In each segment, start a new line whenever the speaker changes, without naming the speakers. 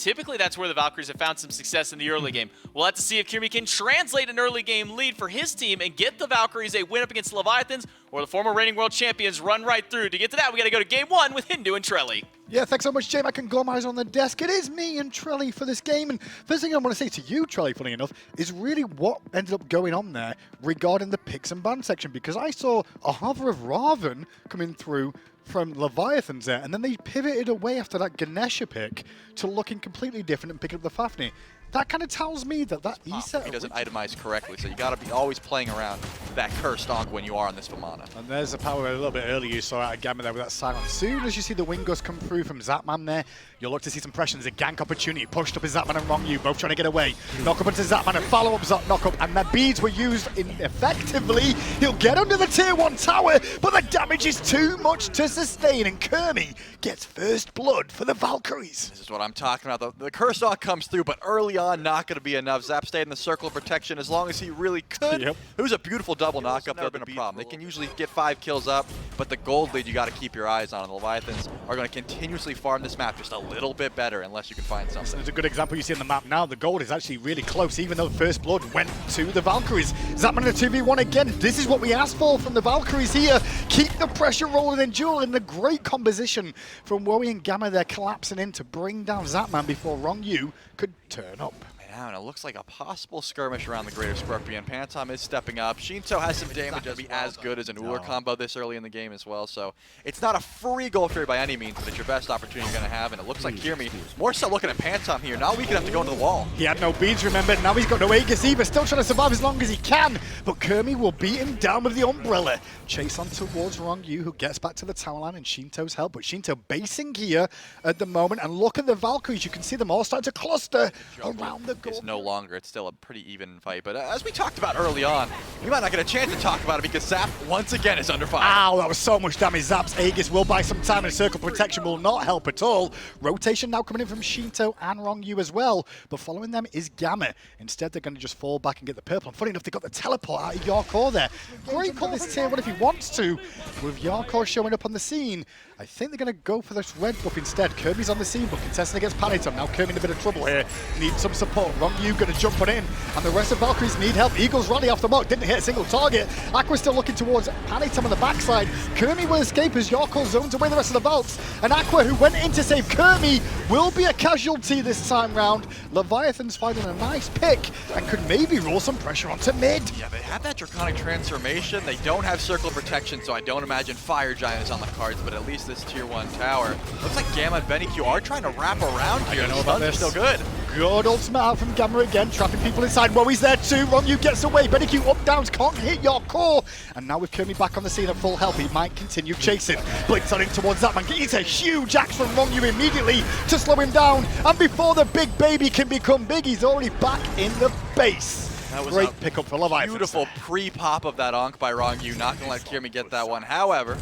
typically that's where the Valkyries have found some success in the early game. We'll have to see if Kirmi can translate an early game lead for his team and get the Valkyries a win up against the Leviathans, or the former reigning world champions run right through. To get to that, we got to go to game 1 with Hindu and Trelly.
Yeah, thanks so much, Jay. My conglomerates on the desk. It is me and Trelly for this game. And first thing I want to say to you, Trelly, funny enough, is really what ended up going on there regarding the picks and bans section. Because I saw a hover of Raven coming through from Leviathans there, and then they pivoted away after that Ganesha pick to looking completely different and picking up the Fafnir. That kind of tells me that E-set...
He doesn't itemize correctly, so you got to be always playing around that cursed donk when you are on this Vamana.
And there's the power a little bit earlier you saw out of Gamma there with that silence. As soon as you see the wing gust come through from Zapman there, you'll look to see some pressure. There's a gank opportunity. Pushed up is Zapman and Rongyu, both trying to get away. Knock up into Zapman, a follow-up knock up, and the beads were used effectively. He'll get under the tier 1 tower, but the damage is too much to sustain, and Kirmi gets first blood for the Valkyries.
This is what I'm talking about. The curse donk comes through, but early on, not going to be enough. Zap stayed in the circle of protection as long as he really could. Yep. It was a beautiful double knock-up. Never been a problem. They can usually get 5 kills up, but the gold lead you got to keep your eyes on. The Leviathans are going to continuously farm this map just a little bit better unless you can find something.
There's a good example you see on the map now. The gold is actually really close, even though first blood went to the Valkyries. Zapman in a 2v1 again. This is what we asked for from the Valkyries here. Keep the pressure rolling and duel, and a great composition from Wowie and Gamma there collapsing in to bring down Zapman before Rongyu could turn up.
Now, and it looks like a possible skirmish around the Greater Scorpion. Pantom is stepping up. Shinto has some damage to be as good as an Uller combo this early in the game as well. So it's not a free goal fury by any means, but it's your best opportunity you're going to have. And it looks like Kirmi more so looking at Pantom here. Now we can have to go into the wall.
He had no beads, remember. Now he's got no Aegis either. Still trying to survive as long as he can. But Kirmi will beat him down with the Umbrella. Chase on towards Rongyu, who gets back to the tower line and Shinto's help. But Shinto basing here at the moment. And look at the Valkyries. You can see them all starting to cluster around the goal.
It's no longer. It's still a pretty even fight. But as we talked about early on, we might not get a chance to talk about it because Zap once again is under fire.
Ow, that was so much damage. Zap's Aegis will buy some time, and circle protection will not help at all. Rotation now coming in from Shinto and Rongyu as well. But following them is Gamma. Instead, they're going to just fall back and get the purple. And funny enough, they got the teleport out of Yarkor there. Great call this tier 1 if he wants to. With Yarkor showing up on the scene, I think they're going to go for this red buff instead. Kirby's on the scene, but contesting against Panitum. Now Kirby in a bit of trouble here. Needs some support. Rongyu going to jump on in. And the rest of Valkyries need help. Eagles rally off the mark. Didn't hit a single target. Aqua still looking towards Panitum on the backside. Kirby will escape as Yarkor zones away the rest of the Valks. And Aqua, who went in to save Kirby, will be a casualty this time round. Leviathan's finding a nice pick and could maybe roll some pressure onto mid.
Yeah, they have that Draconic transformation. They don't have circle protection, so I don't imagine Fire Giant is on the cards, but at least this tier 1 tower. Looks like Gamma and Benny Q are trying to wrap around here.
I don't know about this.
Still good.
Good ultimate out from Gamma again, trapping people inside. Wowie's there too. Rongyu gets away. Benny Q up downs, can't hit your core. And now with Kirby back on the scene at full health, he might continue chasing. Blinks on in towards Zapman. It's a huge axe from Rongyu immediately to slow him down. And before the big baby can become big, he's already back in the base.
That was
great pickup for Leviathans.
Beautiful pre-pop of that Onk by Rongyu. Not going to let Kirmi get that one. However,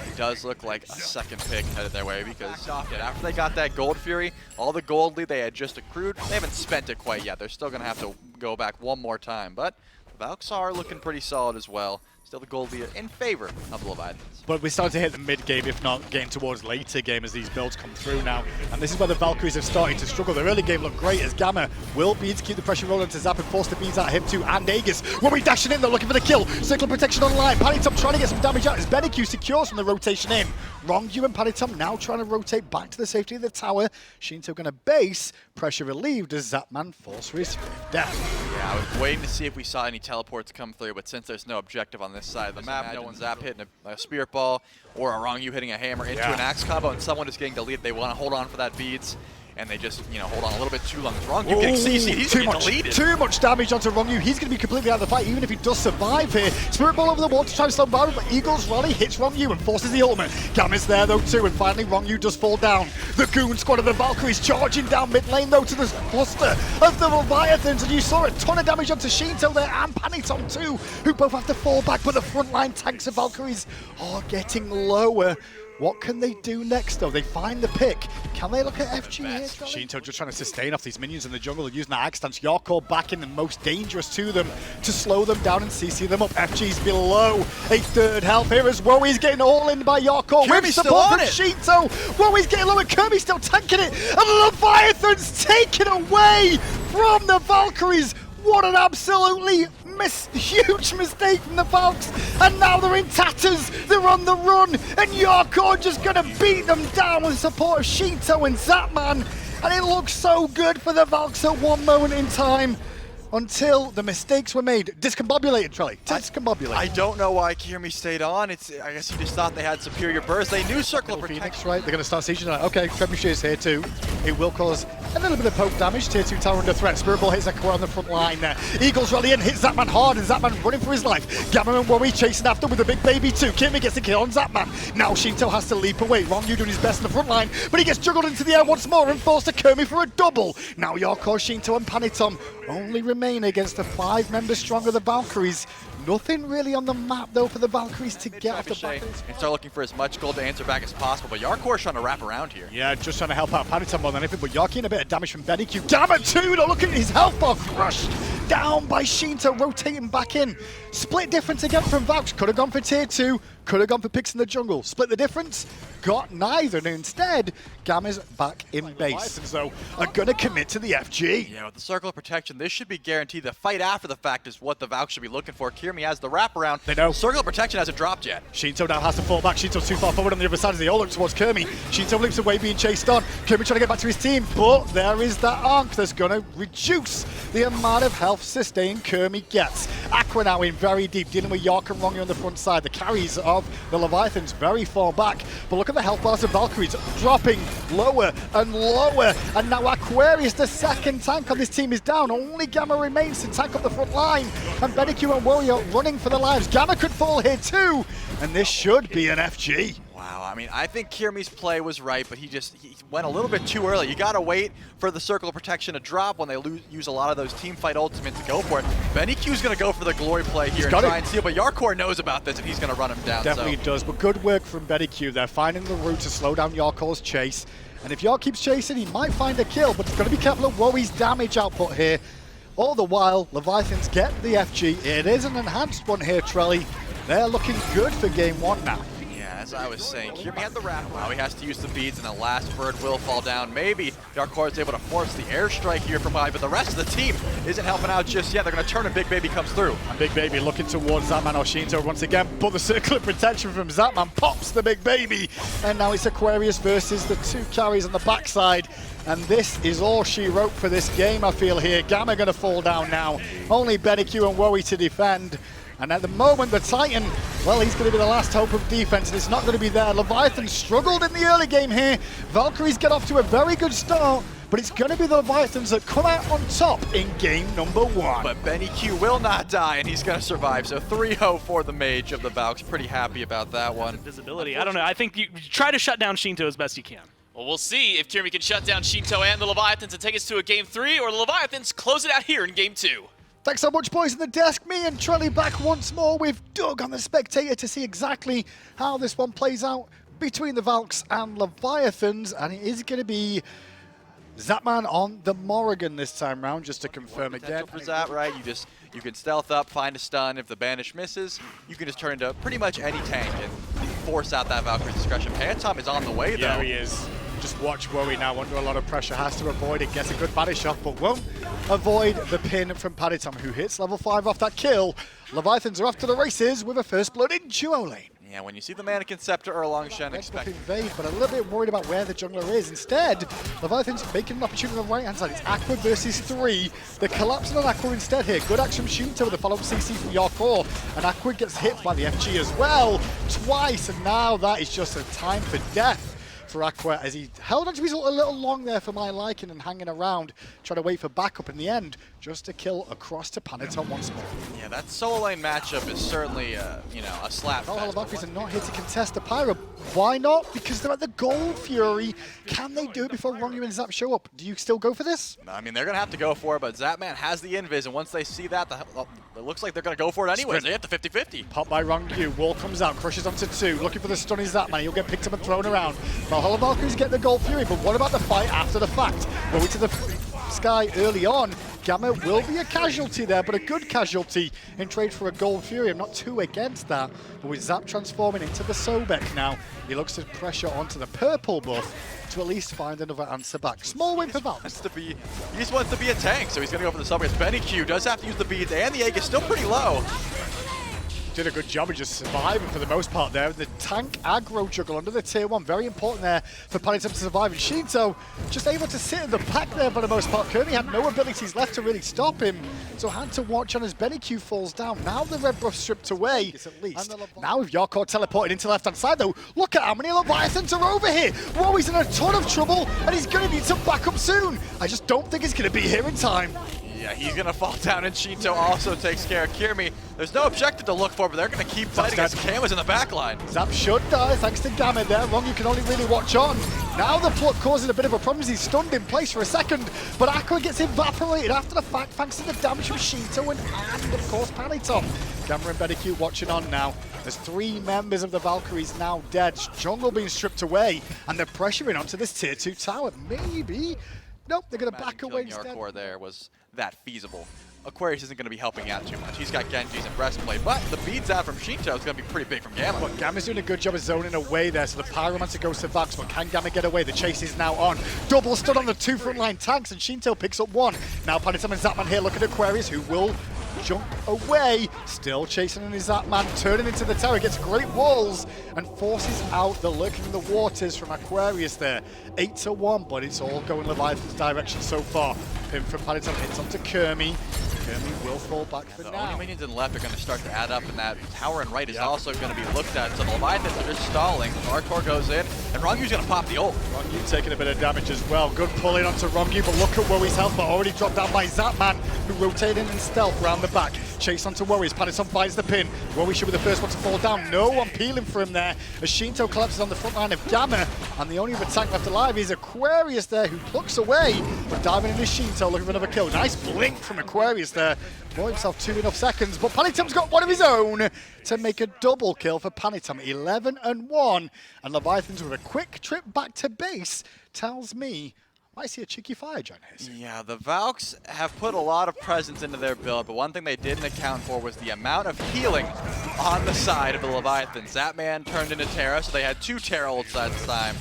it does look like a second pick headed their way because after they got that Gold Fury, all the gold lead they had just accrued, they haven't spent it quite yet. They're still going to have to go back one more time. But the Valks are looking pretty solid as well. Still the gold lead in favor of the Leviathans.
But we start to hit the mid-game, if not getting towards later game as these builds come through now. And this is where the Valkyries have started to struggle. Their early game looked great as Gamma will beads keep the pressure rolling to Zap and force the beads out of him too, and Aegis. When we dashing in, they're looking for the kill. Circle protection online. Panitum trying to get some damage out as Beneq secures from the rotation in. Rongyu and Panitum now trying to rotate back to the safety of the tower. Shinto going to base. Pressure relieved as Zapman falls for his fifth death.
Yeah, I was waiting to see if we saw any teleports come through, but since there's no objective on this side of the map, no one's Zap hitting a spirit ball or a Rongyu hitting a hammer into an axe combo and someone is getting deleted. They want to hold on for that beads. And they just, hold on a little bit too long. It's Rongyu getting CC'd. He's getting deleted. Too
much damage onto Rongyu. He's going to be completely out of the fight, even if he does survive here. Spirit Ball over the wall to try to slow him down, but Eagles rally hits Rongyu and forces the ultimate. Gamma's there, though, too, and finally Rongyu does fall down. The Goon squad of the Valkyries charging down mid lane, though, to the cluster of the Leviathans, and you saw a ton of damage onto Shinto there, and Panitom, too, who both have to fall back, but the frontline tanks of Valkyries are getting lower. What can they do next, though? They find the pick. Can they look at FG here? Shinto just trying to sustain off these minions in the jungle, using that ag stance. Yorko back in the most dangerous to them to slow them down and CC them up. FG's below a third health here as well. He's getting all in by Yorko. With support from Shinto. He's getting low, and Kirby's still tanking it. And the Leviathans taken away from the Valkyries. What an absolutely huge mistake from the Valks, and now they're in tatters, they're on the run, and Yorko just gonna beat them down with support of Shinto and Zapman, and it looks so good for the Valks at one moment in time, until the mistakes were made. Discombobulated, Trelly. Discombobulated.
I don't know why Kirmi stayed on. I guess he just thought they had superior burst. They knew Circle of Protection.
Phoenix, right? They're going to start sieging that. Okay, Trebuchet's here too. It will cause a little bit of poke damage. Tier 2 tower under threat. Spirit Ball hits Equipo on the front line there. Eagles rally in, hits Zapman hard, and Zapman running for his life. Gamma and Worry chasing after with the big baby too. Kirmi gets the kill on Zapman. Now Shinto has to leap away. Ronyu doing his best in the front line, but he gets juggled into the air once more and forced to Kirmi for a double. Now Yorko, Shinto and Panitom only remain against the 5 members strong of the Valkyries. Nothing really on the map though for the Valkyries to get off the back.
And start looking for as much gold to answer back as possible, but Yarkor's trying to wrap around here.
Yeah, just trying to help out Panitom more than anything, but Yorko in a bit of damage from BRZA. Damn it, too! Look at his health bar crushed down by Shinto, rotating back in. Split difference again from Valks. Could have gone for tier 2, could have gone for picks in the jungle. Split the difference, got neither, and instead, Gamma's back in base. And so, are going to commit to the FG.
Yeah, with the Circle of Protection, this should be guaranteed. The fight after the fact is what the Valks should be looking for. Kirmi has the wraparound.
They know.
Circle of Protection hasn't dropped yet.
Shinto now has to fall back. Shinto's too far forward on the other side as they all look towards Kirmi. Shinto leaps away, being chased on. Kirmi trying to get back to his team, but there is that Ankh that's going to reduce the amount of health sustain Kirmi gets. Aqua now in very deep, dealing with York and Rongi on the front side. The carries of the Leviathans very far back, but look at the health bars of Valkyries dropping lower and lower, and now Aquarius, the second tank on this team, is down. Only Gamma remains to tank up the front line, and BRZA and Warrior running for their lives. Gamma could fall here too, and this should be an FG.
Wow, I mean, I think Kirmi's play was right, but he went a little bit too early. You gotta wait for the Circle of Protection to drop when they use a lot of those team fight ultimates to go for it. BRZA's gonna go for the glory play here and try and steal, but Yarkor knows about this and he's gonna run him down.
Definitely does, but good work from BRZA. They're finding the route to slow down Yarkor's chase, and if York keeps chasing, he might find a kill, but he's gotta be careful of Worry's damage output here. All the while, Leviathans get the FG. It is an enhanced one here, Trelly. They're looking good for game 1 now.
As I was saying, Kirmi had the wrap. Now he has to use the beads, and the last bird will fall down. Maybe Yarkor is able to force the airstrike here from behind, but the rest of the team isn't helping out just yet. They're going to turn, and Big Baby comes through. And
Big Baby looking towards Zapman or Shinto once again, but the Circle of Protection from Zapman pops the Big Baby. And now it's Aquarius versus the 2 carries on the backside. And this is all she wrote for this game, I feel here. Gamma going to fall down now. Only BRZA and Worry to defend. And at the moment, the Titan, well, he's going to be the last hope of defense, and it's not going to be there. Leviathan struggled in the early game here. Valkyries get off to a very good start, but it's going to be the Leviathans that come out on top in game number 1.
But BRZA will not die, and he's going to survive. So 3-0 for the Mage of the Valks. Pretty happy about that one.
Visibility, I don't know. I think you try to shut down Shinto as best you can.
Well, we'll see if Kirmi can shut down Shinto and the Leviathans and take us to a game 3, or the Leviathans close it out here in game 2.
Thanks so much, boys, on the desk. Me and Trelly back once more with Doug on the Spectator to see exactly how this one plays out between the Valks and Leviathans. And it is going to be Zapman on the Morrigan this time round, just to confirm again.
For Zap, right? You can stealth up, find a stun. If the banish misses, you can just turn into pretty much any tank and force out that Valkyrie's discretion. Phantom is on the way, though.
Yeah, he is. Just watch Worry now under a lot of pressure, has to avoid it, gets a good banish off, but won't avoid the pin from Panitom, who hits level 5 off that kill. Leviathans are off to the races with a first blood in duo lane.
Yeah, when you see the Mannequin Scepter or Longshan, expect
invade, but a little bit worried about where the jungler is. Instead, Leviathans making an opportunity on the right-hand side. It's Aqua versus 3. They're collapsing on Aqua instead here. Good action from Shinto with the follow-up CC from Yorkor, and Aqua gets hit by the FG as well, twice, and now that is just a time for death for Aqua as he held onto his ult a little long there for my liking and hanging around, trying to wait for backup in the end, just a kill across to Paniton once more.
Yeah, that solo lane matchup is certainly, you know, a slap.
Valhalla Valkyries are not here to contest the Pyro. Why not? Because they're at the Gold Fury. Can they do it before Ronyu and Zap show up? Do you still go for this?
I mean, they're going to have to go for it, but Zapman has the invis, and once they see that, it looks like they're going to go for it anyways. They hit the 50-50.
Pop by Ronyu. Wall comes out, crushes onto 2. Looking for the stun is Zapman. He'll get picked up and thrown around. Valhalla Valkyries get the Gold Fury, but what about the fight after the fact? Well, we to the sky early on. Gamma will be a casualty there, but a good casualty in trade for a Gold Fury. I'm not too against that. But with Zap transforming into the Sobek now, he looks to pressure onto the purple buff to at least find another answer back. Small win for Valve.
He just wants to be a tank, so he's going to go for the sub against Benny Q. Does have to use the beads, and the egg is still pretty low.
Did a good job of just surviving for the most part there. The tank aggro juggle under the tier 1, very important there for Panitum to survive. And Shinto just able to sit in the back there for the most part. Kirby had no abilities left to really stop him, so had to watch on as Benny Q falls down. Now the red buff stripped away, at least. Now with Yarkor teleported into left-hand side though, look at how many Leviathans are over here. Whoa, he's in a ton of trouble, and he's going to need some backup soon. I just don't think he's going to be here in time.
Yeah, he's going to fall down, and Shinto also takes care of Kirmi. There's no objective to look for, but they're going to keep fighting as Camus in the back line.
Zap should die, thanks to Gamma there. Wrong, you can only really watch on. Now the pluck causing a bit of a problem as he's stunned in place for a second, but Aqua gets evaporated after the fact thanks to the damage from Shinto and of course Paniton. Gamma and Bedicue watching on now. There's 3 members of the Valkyries now dead. Jungle being stripped away, and they're pressuring onto this tier 2 tower. Maybe. Nope, they're going to back away instead.
Yarkor there was that feasible. Aquarius isn't going to be helping out too much. He's got Genjis and Breastplate, but the beads out from Shinto is going to be pretty big from Gamma.
But Gamma's doing a good job of zoning away there, so the Pyromancer goes to Vax, but can Gamma get away? The chase is now on. Double stun on the 2 frontline tanks, and Shinto picks up 1. Now Panitum and Zapman here look at Aquarius, who will jump away. Still chasing in his Zapman, turning into the tower, gets great walls, and forces out the lurking in the waters from Aquarius there. 8-1, but it's all going Leviathan's direction so far. Pin from Panitum hits onto Kermi. Kermi will fall back for
the
now.
only minions in the left are going to start to add up, and that tower and right is also going to be looked at. So the Leviathans are just stalling. Hardcore goes in, and Rongyu's going to pop the ult.
Rongyu taking a bit of damage as well. Good pull in onto Rongyu, but look at Worry's health bar already dropped down by Zapman, who rotated in stealth round the back. Chase onto Worry's. Paniton finds the pin. Worry should be the first one to fall down. No one peeling for him there as Shinto collapses on the front line of Gamma, and the only other tank left alive is Aquarius there, who plucks away, but diving into Shinto looking for another kill. Nice blink from Aquarius there. Bought himself 2 seconds, but Panitum's got one of his own to make a double kill for Panitum. 11-1, and Leviathans with a quick trip back to base tells me I see a cheeky fire giant here.
Yeah, the Valks have put a lot of presence into their build, but one thing they didn't account for was the amount of healing on the side of the Leviathans. That man turned into Terra, so they had 2 Terra ults that time.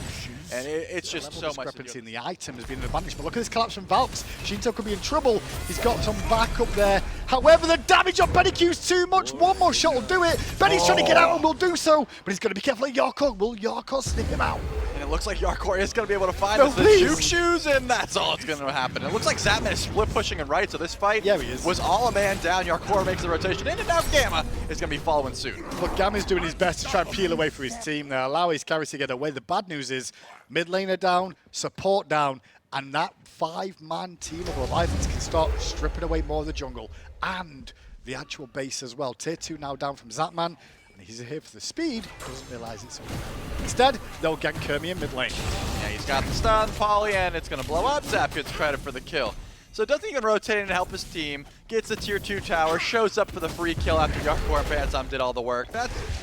And it's just so much
discrepancy in the item has been an advantage. But look at this collapse from Valks. Shinto could be in trouble. He's got some backup there. However, the damage on Benny Q's too much. One more shot will do it. Benny's trying to get out and will do so, but he's got to be careful of Yarkor. Will Yarkor sniff him out?
And it looks like Yarkor is going to be able to find us the juke shoes, and that's all that's going to happen. It looks like Zapman is split pushing and right, so this fight was all a man down. Yarkor makes the rotation in, and now Gamma is going to be following suit.
Look, Gamma's doing his best to try and peel away for his team there, allow his carries to get away. The bad news is mid laner down, support down, and that 5-man team of Leviathans can start stripping away more of the jungle and the actual base as well. Tier 2 now down from Zapman, and he's here for the speed, doesn't realize it's over. Instead, they'll get Kermi in mid lane.
Yeah, he's got the stun, Poly, and it's going to blow up. Zap gets credit for the kill. So doesn't even rotate in to help his team, gets the tier 2 tower, shows up for the free kill after Yarkor and Phantom did all the work.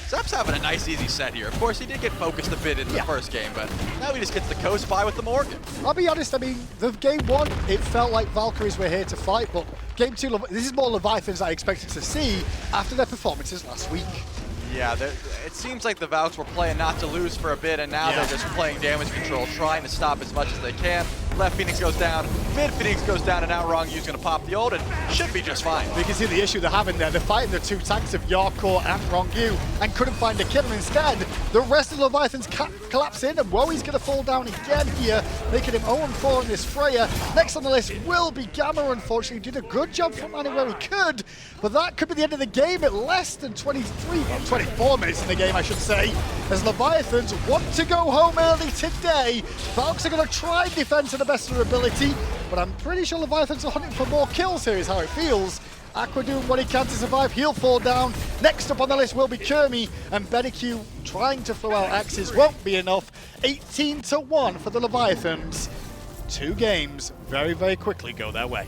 Zap's having a nice easy set here. Of course, he did get focused a bit in the first game, but now he just gets the coast by with the Morgan.
I'll be honest, I mean, the game 1, it felt like Valkyries were here to fight, but game 2, this is more Leviathans I expected to see after their performances last week.
Yeah, it seems like the Valks were playing not to lose for a bit, and now they're just playing damage control, trying to stop as much as they can. Left Phoenix goes down, mid Phoenix goes down, and now Rongyu's going to pop the ult and should be just fine.
You can see the issue they're having there. They're fighting the two tanks of Yarkor and Rongyu and couldn't find a kill. And instead, the rest of the Leviathans collapse in, and Woe's going to fall down again here, making him 0-4 in this Freya. Next on the list will be Gamma, unfortunately. Did a good job from where he could, but that could be the end of the game at less than 24 minutes in the game, I should say, as Leviathans want to go home early today. Valks are going to try and defend to the best of their ability, but I'm pretty sure Leviathans are hunting for more kills here is how it feels. Aqua doing what he can to survive, he'll fall down. Next up on the list will be Kermi, and Bedeque trying to throw out axes won't be enough. 18-1 for the Leviathans. 2 games very, very quickly go their way.